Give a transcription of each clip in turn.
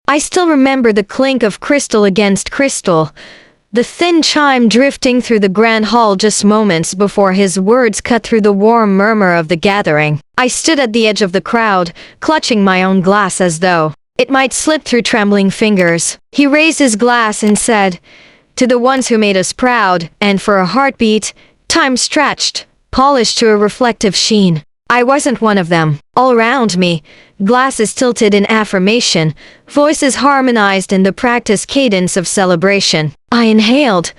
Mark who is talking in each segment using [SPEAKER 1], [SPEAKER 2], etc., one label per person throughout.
[SPEAKER 1] I still remember the clink of crystal against crystal, the thin chime drifting through the grand hall just moments before his words cut through the warm murmur of the gathering. I stood at the edge of the crowd, clutching my own glass as though it might slip through trembling fingers. He raised his glass and said, "To the ones who made us proud," and for a heartbeat, time stretched, polished to a reflective sheen. I wasn't one of them. All around me, glasses tilted in affirmation, voices harmonized in the practiced cadence of celebration. I inhaled,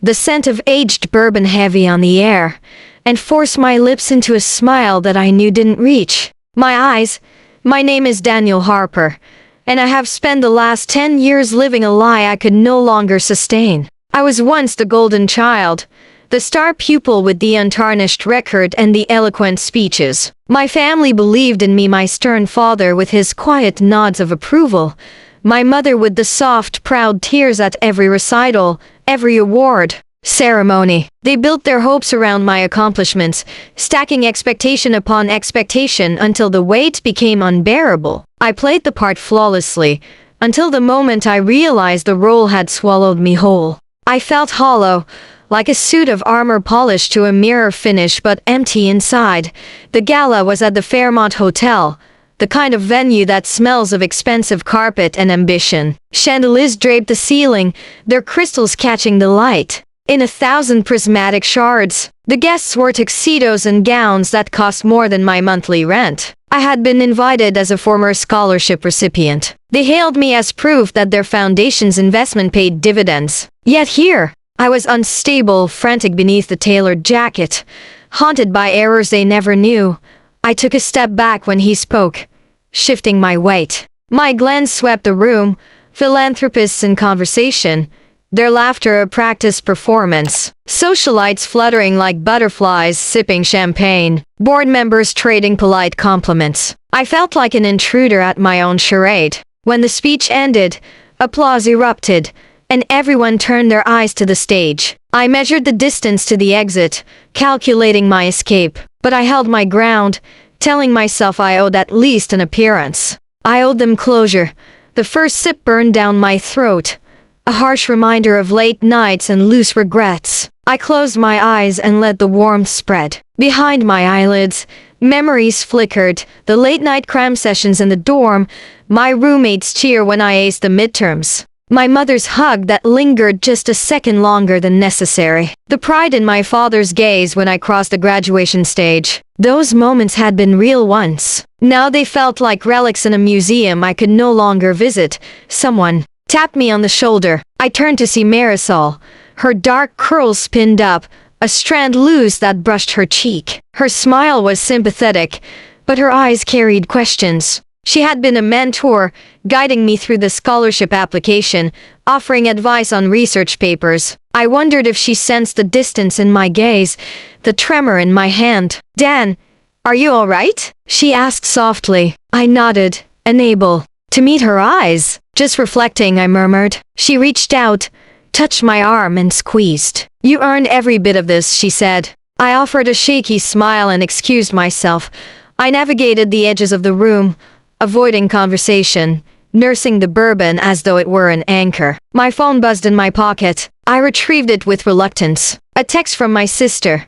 [SPEAKER 1] the scent of aged bourbon heavy on the air, and forced my lips into a smile that I knew didn't reach. My name is Daniel Harper, and I have spent the last 10 years living a lie I could no longer sustain. I was once the golden child, the star pupil with the untarnished record and the eloquent speeches. My family believed in me, my stern father with his quiet nods of approval, my mother with the soft, proud tears at every recital, every award ceremony. They built their hopes around my accomplishments, stacking expectation upon expectation until the weight became unbearable. I played the part flawlessly, until the moment I realized the role had swallowed me whole. I felt hollow, like a suit of armor polished to a mirror finish but empty inside. The gala was at the Fairmont Hotel, the kind of venue that smells of expensive carpet and ambition. Chandeliers draped the ceiling, their crystals catching the light in 1,000 prismatic shards. The guests wore tuxedos and gowns that cost more than my monthly rent. I had been invited as a former scholarship recipient. They hailed me as proof that their foundation's investment paid dividends. Yet here, I was unstable, frantic beneath the tailored jacket, haunted by errors they never knew. I took a step back when he spoke, shifting my weight. My glance swept the room, philanthropists in conversation, their laughter a practiced performance, socialites fluttering like butterflies sipping champagne, board members trading polite compliments. I felt like an intruder at my own charade. When the speech ended, applause erupted, and everyone turned their eyes to the stage. I measured the distance to the exit, calculating my escape, but I held my ground, telling myself I owed at least an appearance. I owed them closure. The first sip burned down my throat, a harsh reminder of late nights and loose regrets. I closed my eyes and let the warmth spread. Behind my eyelids, memories flickered, the late-night cram sessions in the dorm, my roommates' cheer when I aced the midterms, my mother's hug that lingered just a second longer than necessary, the pride in my father's gaze when I crossed the graduation stage. Those moments had been real once. Now they felt like relics in a museum I could no longer visit. Someone tapped me on the shoulder. I turned to see Marisol, her dark curls pinned up, a strand loose that brushed her cheek. Her smile was sympathetic, but her eyes carried questions. She had been a mentor, guiding me through the scholarship application, offering advice on research papers. I wondered if she sensed the distance in my gaze, the tremor in my hand. "Dan, are you all right?" she asked softly. I nodded, unable to meet her eyes. "Just reflecting," I murmured. She reached out, touched my arm and squeezed. "You earned every bit of this," she said. I offered a shaky smile and excused myself. I navigated the edges of the room, avoiding conversation, nursing the bourbon as though it were an anchor. My phone buzzed in my pocket. I retrieved it with reluctance. A text from my sister.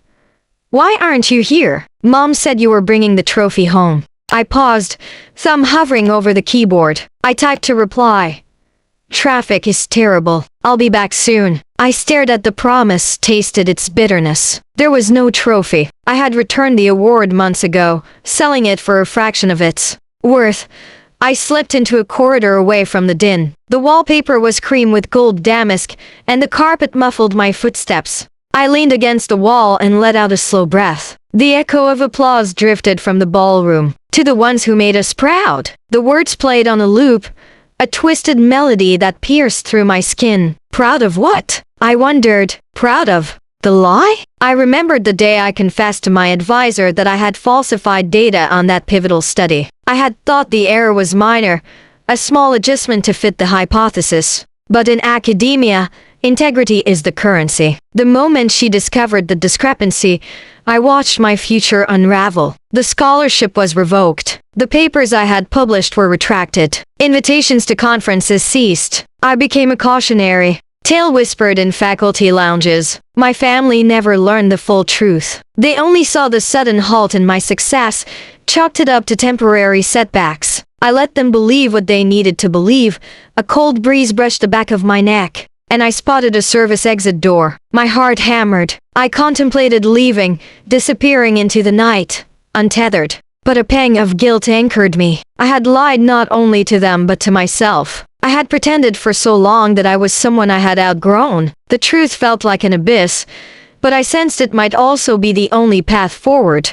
[SPEAKER 1] "Why aren't you here? Mom said you were bringing the trophy home." I paused, thumb hovering over the keyboard. I typed to reply. "Traffic is terrible. I'll be back soon." I stared at the promise, tasted its bitterness. There was no trophy. I had returned the award months ago, selling it for a fraction of its worth. I slipped into a corridor away from the din. The wallpaper was cream with gold damask, and the carpet muffled my footsteps. I leaned against the wall and let out a slow breath. The echo of applause drifted from the ballroom. "To the ones who made us proud." The words played on a loop, a twisted melody that pierced through my skin. Proud of what? I wondered. Proud of the lie? I remembered the day I confessed to my advisor that I had falsified data on that pivotal study. I had thought the error was minor, a small adjustment to fit the hypothesis. But in academia, integrity is the currency. The moment she discovered the discrepancy, I watched my future unravel. The scholarship was revoked. The papers I had published were retracted. Invitations to conferences ceased. I became a cautionary tale whispered in faculty lounges. My family never learned the full truth. They only saw the sudden halt in my success, chalked it up to temporary setbacks. I let them believe what they needed to believe. A cold breeze brushed the back of my neck, and I spotted a service exit door. My heart hammered. I contemplated leaving, disappearing into the night, untethered. But a pang of guilt anchored me. I had lied not only to them but to myself. I had pretended for so long that I was someone I had outgrown. The truth felt like an abyss, but I sensed it might also be the only path forward.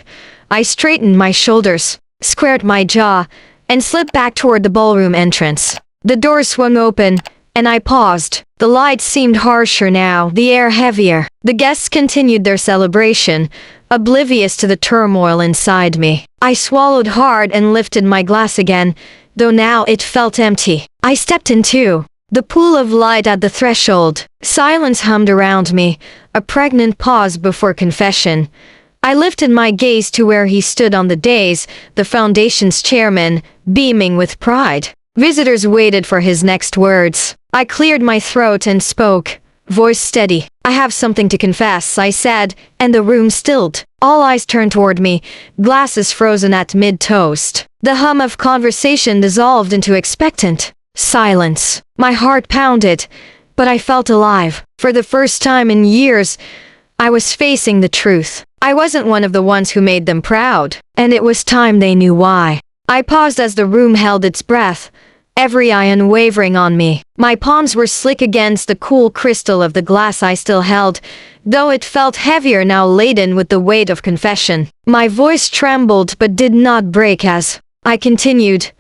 [SPEAKER 1] I straightened my shoulders, squared my jaw, and slipped back toward the ballroom entrance. The door swung open, and I paused. The lights seemed harsher now, the air heavier. The guests continued their celebration, oblivious to the turmoil inside me. I swallowed hard and lifted my glass again, though now it felt empty. I stepped into the pool of light at the threshold. Silence hummed around me, a pregnant pause before confession. I lifted my gaze to where he stood on the dais, the foundation's chairman, beaming with pride. Visitors waited for his next words. I cleared my throat and spoke, voice steady. "I have something to confess," I said, and the room stilled. All eyes turned toward me, glasses frozen at mid-toast. The hum of conversation dissolved into expectant silence. My heart pounded, but I felt alive. For the first time in years, I was facing the truth. I wasn't one of the ones who made them proud, and it was time they knew why. I paused as the room held its breath, every eye unwavering on me. My palms were slick against the cool crystal of the glass I still held, though it felt heavier now, laden with the weight of confession. My voice trembled but did not break as I continued.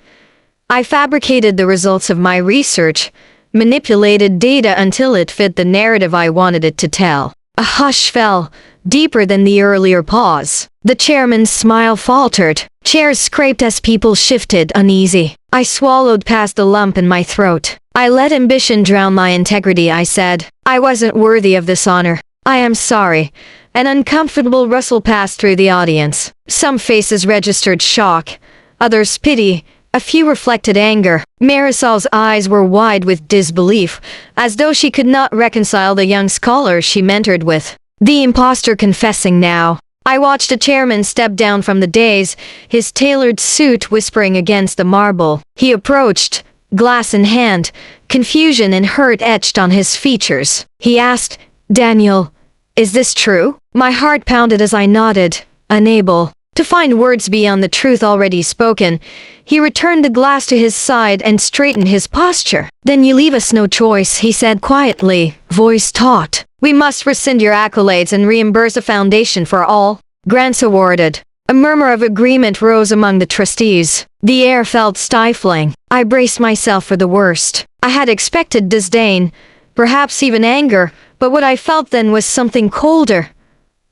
[SPEAKER 1] I fabricated the results of my research, manipulated data until it fit the narrative I wanted it to tell. A hush fell, deeper than the earlier pause. The chairman's smile faltered. Chairs scraped as people shifted, uneasy. I swallowed past the lump in my throat. "I let ambition drown my integrity," I said. "I wasn't worthy of this honor. I am sorry." An uncomfortable rustle passed through the audience. Some faces registered shock, others pity, a few reflected anger. Marisol's eyes were wide with disbelief, as though she could not reconcile the young scholar she mentored with. The imposter confessing now. I watched a chairman step down from the dais, his tailored suit whispering against the marble. He approached, glass in hand, confusion and hurt etched on his features. He asked, "Daniel, is this true?" My heart pounded as I nodded, unable to find words beyond the truth already spoken. He returned the glass to his side and straightened his posture. "Then you leave us no choice," he said quietly, voice taut. "We must rescind your accolades and reimburse the foundation for all grants awarded." A murmur of agreement rose among the trustees. The air felt stifling. I braced myself for the worst. I had expected disdain, perhaps even anger, but what I felt then was something colder.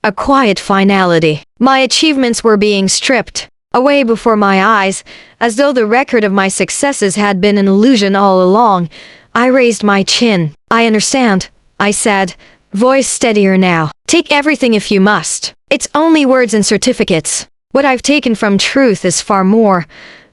[SPEAKER 1] A quiet finality. My achievements were being stripped away before my eyes, as though the record of my successes had been an illusion all along. I raised my chin. "I understand," I said, voice steadier now. "Take everything if you must. It's only words and certificates. What I've taken from truth is far more."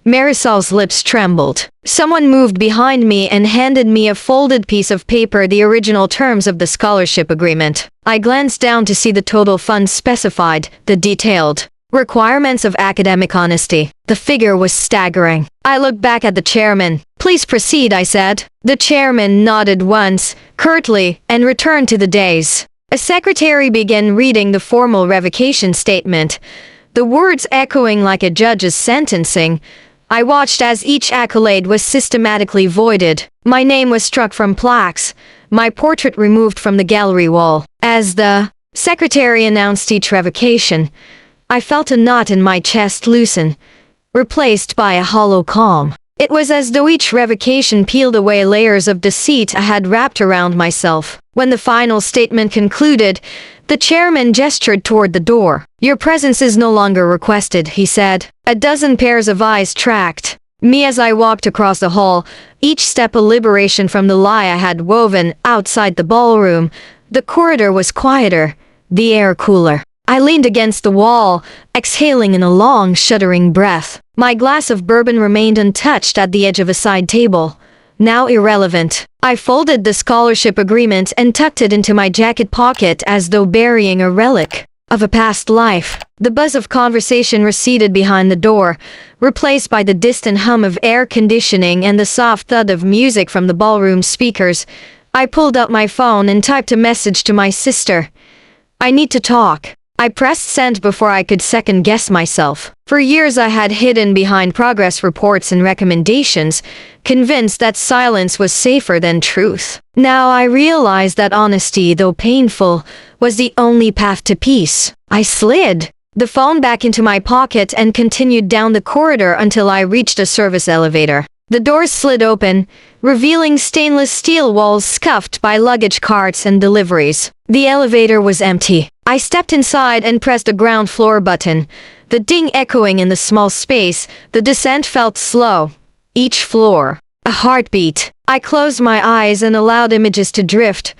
[SPEAKER 1] Marisol's lips trembled. Someone moved behind me and handed me a folded piece of paper, the original terms of the scholarship agreement. I glanced down to see the total funds specified, the detailed requirements of academic honesty. The figure was staggering. I looked back at the chairman. "Please proceed," I said. The chairman nodded once, curtly, and returned to the dais. A secretary began reading the formal revocation statement, the words echoing like a judge's sentencing. I watched as each accolade was systematically voided. My name was struck from plaques, my portrait removed from the gallery wall. As the secretary announced each revocation, I felt a knot in my chest loosen, replaced by a hollow calm. It was as though each revocation peeled away layers of deceit I had wrapped around myself. When the final statement concluded, the chairman gestured toward the door. "Your presence is no longer requested," he said. A dozen pairs of eyes tracked me as I walked across the hall, each step a liberation from the lie I had woven outside the ballroom. The corridor was quieter, the air cooler. I leaned against the wall, exhaling in a long, shuddering breath. My glass of bourbon remained untouched at the edge of a side table. Now irrelevant. I folded the scholarship agreement and tucked it into my jacket pocket as though burying a relic of a past life. The buzz of conversation receded behind the door, replaced by the distant hum of air conditioning and the soft thud of music from the ballroom speakers. I pulled out my phone and typed a message to my sister. "I need to talk." I pressed send before I could second-guess myself. For years I had hidden behind progress reports and recommendations, convinced that silence was safer than truth. Now I realized that honesty, though painful, was the only path to peace. I slid the phone back into my pocket and continued down the corridor until I reached a service elevator. The doors slid open, revealing stainless steel walls scuffed by luggage carts and deliveries. The elevator was empty. I stepped inside and pressed the ground floor button. The ding echoing in the small space, the descent felt slow. Each floor, a heartbeat. I closed my eyes and allowed images to drift.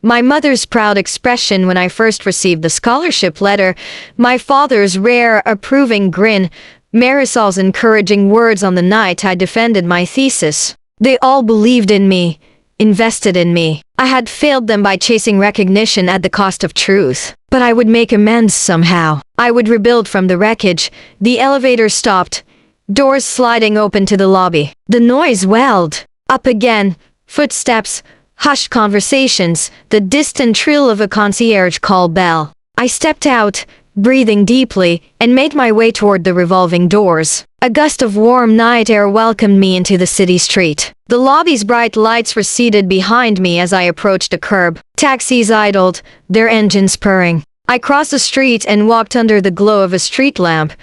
[SPEAKER 1] My mother's proud expression when I first received the scholarship letter, my father's rare, approving grin, Marisol's encouraging words on the night I defended my thesis. They all believed in me, invested in me. I had failed them by chasing recognition at the cost of truth. But I would make amends somehow. I would rebuild from the wreckage. The elevator stopped, doors sliding open to the lobby. The noise welled up again, footsteps, hushed conversations, the distant trill of a concierge call bell. I stepped out, breathing deeply, and made my way toward the revolving doors. A gust of warm night air welcomed me into the city street. The lobby's bright lights receded behind me as I approached the curb. Taxis idled, their engines purring. I crossed the street and walked under the glow of a street lamp,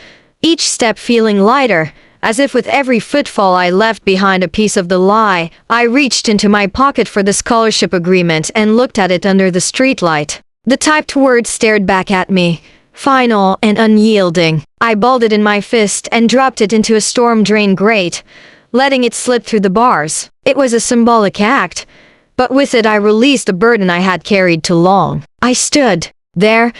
[SPEAKER 1] each step feeling lighter, as if with every footfall I left behind a piece of the lie. I reached into my pocket for the scholarship agreement and looked at it under the streetlight. The typed words stared back at me, final and unyielding. I balled it in my fist and dropped it into a storm drain grate, letting it slip through the bars. It was a symbolic act, but with it I released the burden I had carried too long. I stood there,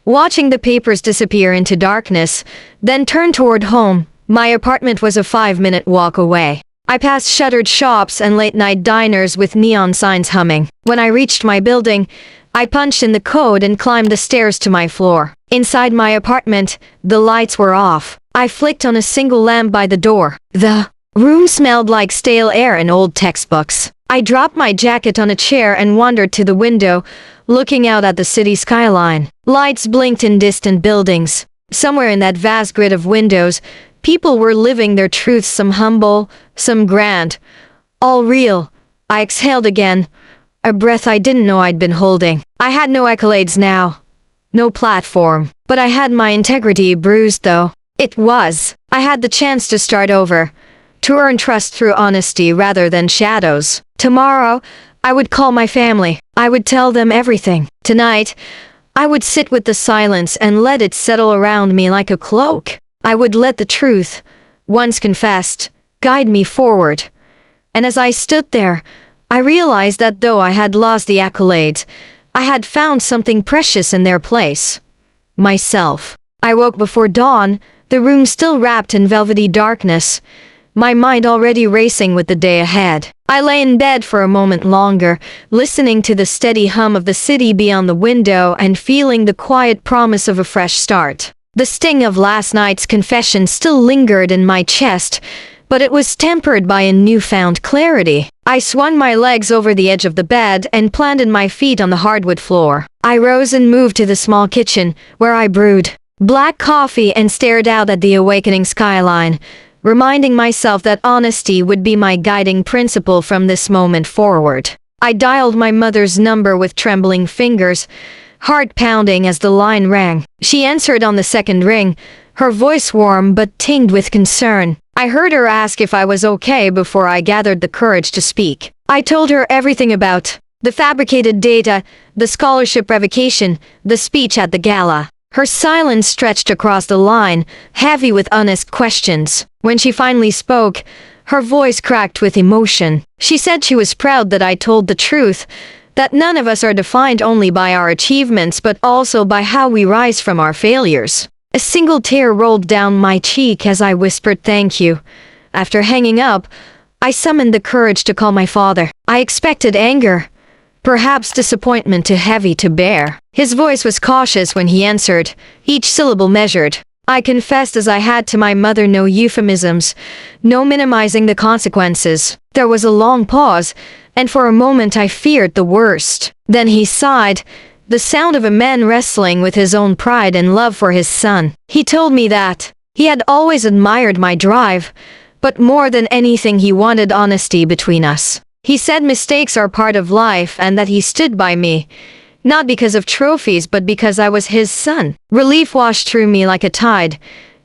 [SPEAKER 1] watching the papers disappear into darkness, then turned toward home. My apartment was a 5-minute walk away. I passed shuttered shops and late-night diners with neon signs humming. When I reached my building, I punched in the code and climbed the stairs to my floor. Inside my apartment, the lights were off. I flicked on a single lamp by the door. The room smelled like stale air and old textbooks. I dropped my jacket on a chair and wandered to the window, looking out at the city skyline. Lights blinked in distant buildings. Somewhere in that vast grid of windows, people were living their truths, some humble, some grand. All real. I exhaled again, a breath I didn't know I'd been holding. I had no accolades now. No platform. But I had my integrity bruised though. I had the chance to start over. To earn trust through honesty rather than shadows. Tomorrow, I would call my family. I would tell them everything. Tonight, I would sit with the silence and let it settle around me like a cloak. I would let the truth, once confessed, guide me forward. And as I stood there, I realized that though I had lost the accolades, I had found something precious in their place. Myself. I woke before dawn, the room still wrapped in velvety darkness, my mind already racing with the day ahead. I lay in bed for a moment longer, listening to the steady hum of the city beyond the window and feeling the quiet promise of a fresh start. The sting of last night's confession still lingered in my chest, but it was tempered by a newfound clarity. I swung my legs over the edge of the bed and planted my feet on the hardwood floor. I rose and moved to the small kitchen, where I brewed black coffee and stared out at the awakening skyline, reminding myself that honesty would be my guiding principle from this moment forward. I dialed my mother's number with trembling fingers, heart pounding as the line rang. She answered on the second ring, her voice warm but tinged with concern. I heard her ask if I was okay before I gathered the courage to speak. I told her everything about the fabricated data, the scholarship revocation, the speech at the gala. Her silence stretched across the line, heavy with honest questions. When she finally spoke, her voice cracked with emotion. She said she was proud that I told the truth, that none of us are defined only by our achievements but also by how we rise from our failures. A single tear rolled down my cheek as I whispered thank you. After hanging up, I summoned the courage to call my father. I expected anger, perhaps disappointment too heavy to bear. His voice was cautious when he answered, each syllable measured. I confessed as I had to my mother, no euphemisms, no minimizing the consequences. There was a long pause, and for a moment I feared the worst. Then he sighed, the sound of a man wrestling with his own pride and love for his son. He told me that he had always admired my drive, but more than anything he wanted honesty between us. He said mistakes are part of life and that he stood by me, not because of trophies but because I was his son. Relief washed through me like a tide.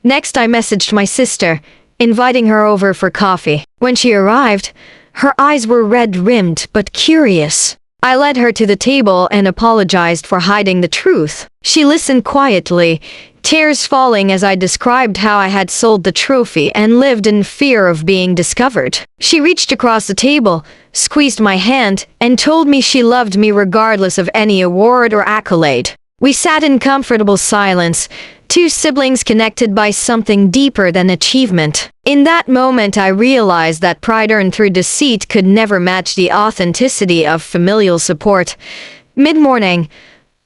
[SPEAKER 1] Next I messaged my sister, inviting her over for coffee. When she arrived, her eyes were red-rimmed but curious. I led her to the table and apologized for hiding the truth. She listened quietly, tears falling as I described how I had sold the trophy and lived in fear of being discovered. She reached across the table, squeezed my hand, and told me she loved me regardless of any award or accolade. We sat in comfortable silence, two siblings connected by something deeper than achievement. In that moment I realized that pride earned through deceit could never match the authenticity of familial support. Mid-morning,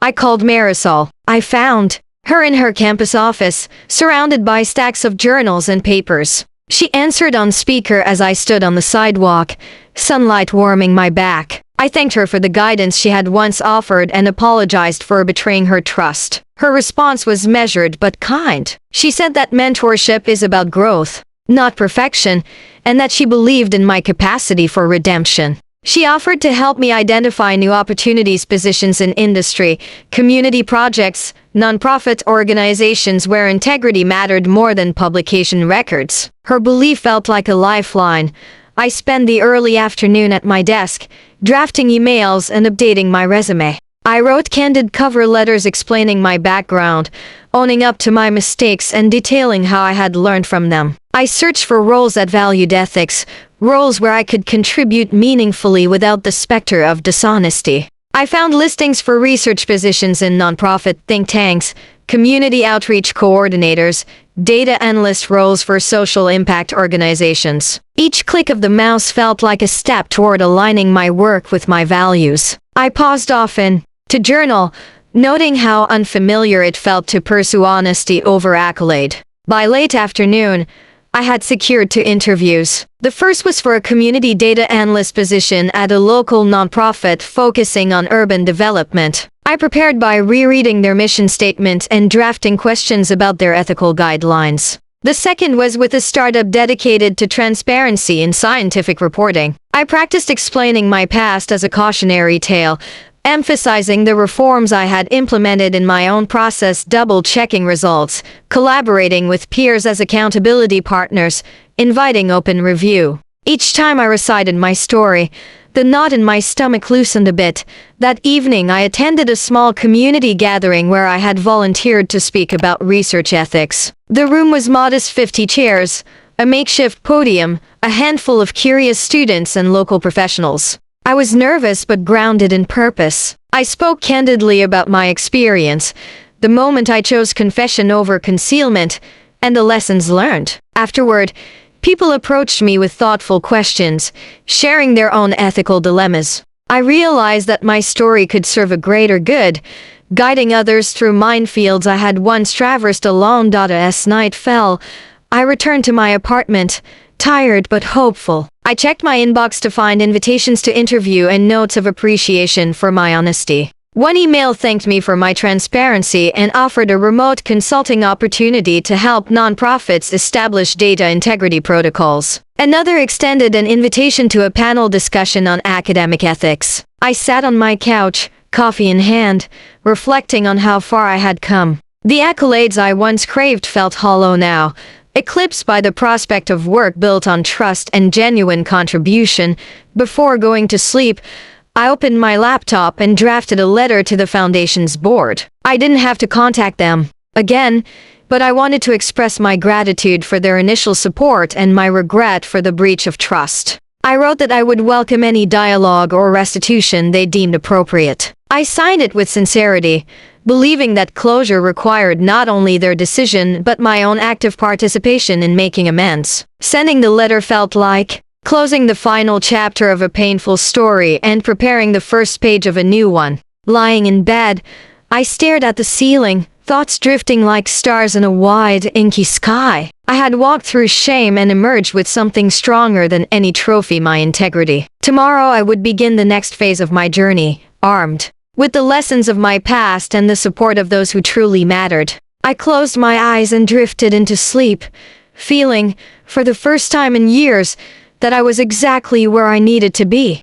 [SPEAKER 1] I called Marisol. I found her in her campus office, surrounded by stacks of journals and papers. She answered on speaker as I stood on the sidewalk, sunlight warming my back. I thanked her for the guidance she had once offered and apologized for betraying her trust. Her response was measured but kind. She said that mentorship is about growth, not perfection, and that she believed in my capacity for redemption. She offered to help me identify new opportunities, positions in industry, community projects, nonprofit organizations where integrity mattered more than publication records. Her belief felt like a lifeline. I spent the early afternoon at my desk, drafting emails and updating my resume. I wrote candid cover letters explaining my background, owning up to my mistakes and detailing how I had learned from them. I searched for roles that valued ethics, roles where I could contribute meaningfully without the specter of dishonesty. I found listings for research positions in nonprofit think tanks, community outreach coordinators, data analyst roles for social impact organizations. Each click of the mouse felt like a step toward aligning my work with my values. I paused often to journal, noting how unfamiliar it felt to pursue honesty over accolade. By late afternoon, I had secured 2 interviews. The first was for a community data analyst position at a local nonprofit focusing on urban development. I prepared by rereading their mission statement and drafting questions about their ethical guidelines. The second was with a startup dedicated to transparency in scientific reporting. I practiced explaining my past as a cautionary tale, emphasizing the reforms I had implemented in my own process, double-checking results, collaborating with peers as accountability partners, inviting open review. Each time I recited my story, the knot in my stomach loosened a bit. That evening I attended a small community gathering where I had volunteered to speak about research ethics. The room was modest, 50 chairs, a makeshift podium, a handful of curious students and local professionals. I was nervous but grounded in purpose. I spoke candidly about my experience, the moment I chose confession over concealment, and the lessons learned. Afterward, people approached me with thoughtful questions, sharing their own ethical dilemmas. I realized that my story could serve a greater good, guiding others through minefields I had once traversed alone. As night fell, I returned to my apartment, tired but hopeful. I checked my inbox to find invitations to interview and notes of appreciation for my honesty. One email thanked me for my transparency and offered a remote consulting opportunity to help nonprofits establish data integrity protocols. Another extended an invitation to a panel discussion on academic ethics. I sat on my couch, coffee in hand, reflecting on how far I had come. The accolades I once craved felt hollow now, eclipsed by the prospect of work built on trust and genuine contribution. Before going to sleep, I opened my laptop and drafted a letter to the foundation's board. I didn't have to contact them again, but I wanted to express my gratitude for their initial support and my regret for the breach of trust. I wrote that I would welcome any dialogue or restitution they deemed appropriate. I signed it with sincerity, believing that closure required not only their decision but my own active participation in making amends. Sending the letter felt like closing the final chapter of a painful story and preparing the first page of a new one. Lying in bed, I stared at the ceiling, thoughts drifting like stars in a wide, inky sky. I had walked through shame and emerged with something stronger than any trophy: my integrity. Tomorrow I would begin the next phase of my journey, armed with the lessons of my past and the support of those who truly mattered. I closed my eyes and drifted into sleep, feeling, for the first time in years, that I was exactly where I needed to be.